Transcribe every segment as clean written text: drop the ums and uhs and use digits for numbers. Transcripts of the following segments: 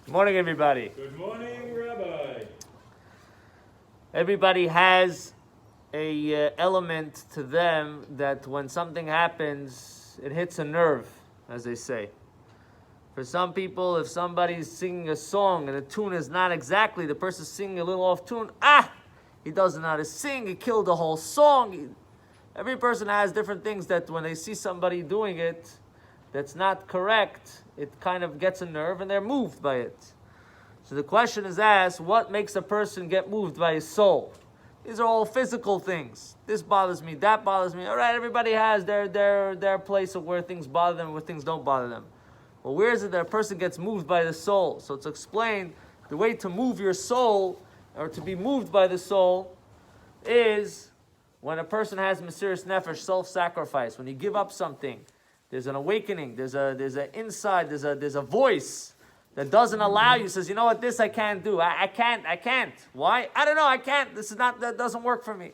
Good morning, everybody. Good morning, Rabbi. Everybody has a element to them that when something happens, it hits a nerve, as they say. For some people, if somebody's singing a song and the tune is not exactly, the person's singing a little off tune, he doesn't know how to sing, he killed the whole song. Every person has different things that when they see somebody doing it that's not correct, it kind of gets a nerve and they're moved by it. So the question is asked, what makes a person get moved by his soul? These are all physical things. This bothers me, that bothers me. All right, everybody has their place of where things bother them, where things don't bother them. Well, where is it that a person gets moved by the soul? So to explain, the way to move your soul, or to be moved by the soul, is when a person has Mesiras Nefesh, self-sacrifice. When you give up something, there's an awakening, there's an inside, there's a voice that doesn't allow you, says, you know what, this I can't do. I can't. Why? I don't know, I can't. That doesn't work for me.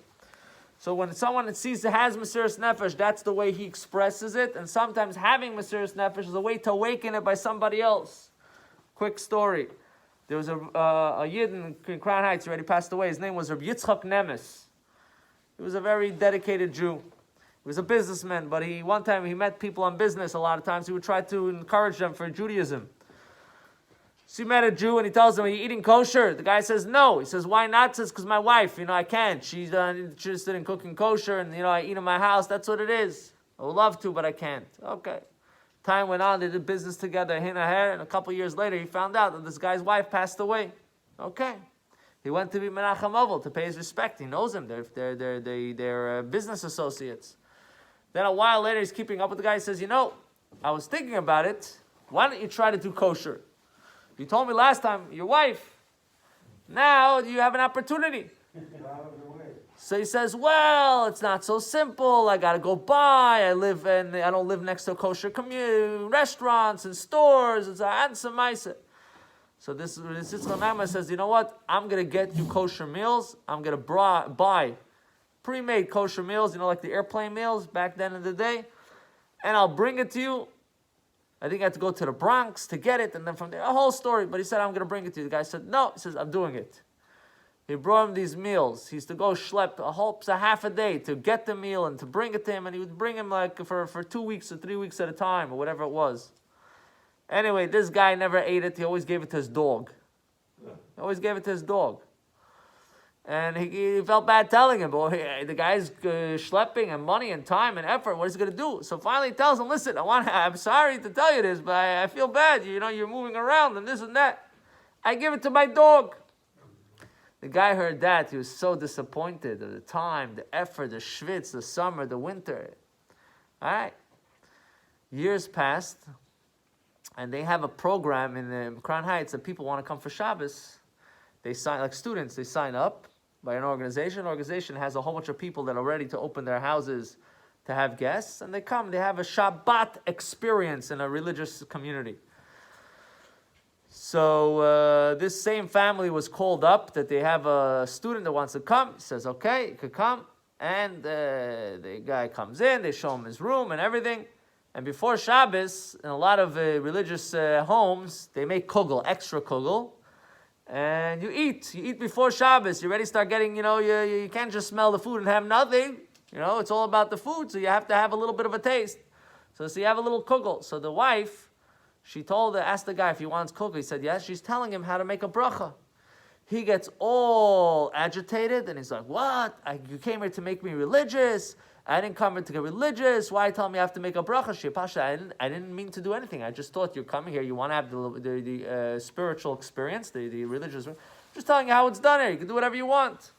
So when someone sees that has Mesiras Nefesh, that's the way he expresses it. And sometimes having Mesiras Nefesh is a way to awaken it by somebody else. Quick story. There was a Yid in Crown Heights, he already passed away. His name was Rabbi Yitzchak Nemes. He was a very dedicated Jew. He was a businessman, but one time he met people on business a lot of times. He would try to encourage them for Judaism. So he met a Jew and he tells him, are you eating kosher? The guy says, no. He says, why not? He says, because my wife, I can't. She's interested in cooking kosher and, I eat in my house. That's what it is. I would love to, but I can't. Okay. Time went on. They did business together, and a couple years later, he found out that this guy's wife passed away. Okay. He went to be Menachem Ovel to pay his respect. He knows him. They're business associates. Then a while later, he's keeping up with the guy. He says, I was thinking about it. Why don't you try to do kosher? You told me last time, your wife. Now you have an opportunity. So he says, well, it's not so simple. I got to go by. I don't live next to kosher restaurants and stores. It's a So this Yitzchak Nemes says, you know what? I'm going to get you kosher meals. I'm going to buy pre-made kosher meals, like the airplane meals back then in the day. And I'll bring it to you. I think I had to go to the Bronx to get it, and then from there, a whole story. But he said, I'm going to bring it to you. The guy said, no. He says, I'm doing it. He brought him these meals. He used to go schlep a half a day to get the meal and to bring it to him, and he would bring him for 2 weeks or 3 weeks at a time, or whatever it was. Anyway, this guy never ate it. He always gave it to his dog. And he felt bad telling him, but the guy's schlepping and money and time and effort. What is he going to do? So finally he tells him, listen, I'm sorry to tell you this, but I feel bad. You're moving around and this and that. I give it to my dog. The guy heard that. He was so disappointed at the time, the effort, the schwitz, the summer, the winter. All right. Years passed, and they have a program in Crown Heights that people want to come for Shabbos. They sign, like students, they sign up by an organization. An organization has a whole bunch of people that are ready to open their houses to have guests, and they come. They have a Shabbat experience in a religious community. So this same family was called up that they have a student that wants to come. He says, okay, you could come. And the guy comes in. They show him his room and everything. And before Shabbos, in a lot of religious homes, they make kugel, extra kugel. And you eat before Shabbos. You already start getting, you can't just smell the food and have nothing. It's all about the food, so you have to have a little bit of a taste. So you have a little kugel. So the wife, she asked the guy if he wants kugel. He said yes. She's telling him how to make a bracha. He gets all agitated, and he's like, what? You came here to make me religious? I didn't come here to get religious. Why tell me I have to make a bracha? Pasha, I didn't mean to do anything. I just thought you're coming here. You want to have the spiritual experience, the religious. Just telling you how it's done here. You can do whatever you want.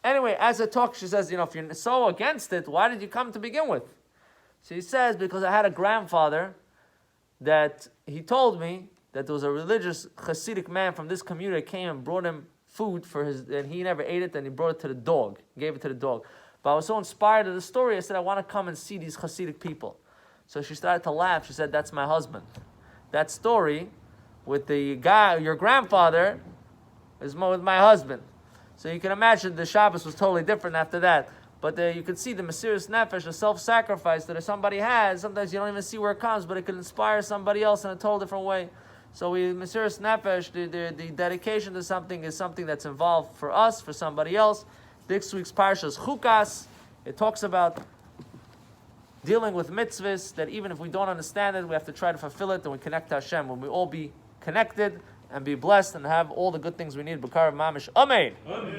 Anyway, as I talk, she says, if you're so against it, why did you come to begin with? So he says, because I had a grandfather that he told me that there was a religious Hasidic man from this community that came and brought him food and he never ate it, and he brought it to the dog, gave it to the dog. But I was so inspired of the story, I said, I want to come and see these Hasidic people. So she started to laugh. She said, that's my husband. That story with the guy, your grandfather, is with my husband. So you can imagine the Shabbos was totally different after that. But you can see the Mesiras Nefesh, the self-sacrifice that if somebody has, sometimes you don't even see where it comes, but it can inspire somebody else in a total different way. So Mesiras Nefesh, the dedication to something is something that's involved for us, for somebody else. This week's parsha is Chukas. It talks about dealing with mitzvahs, that even if we don't understand it, we have to try to fulfill it, and we connect to Hashem. When we all be connected and be blessed and have all the good things we need. B'karav Mamish. Amen. Amen.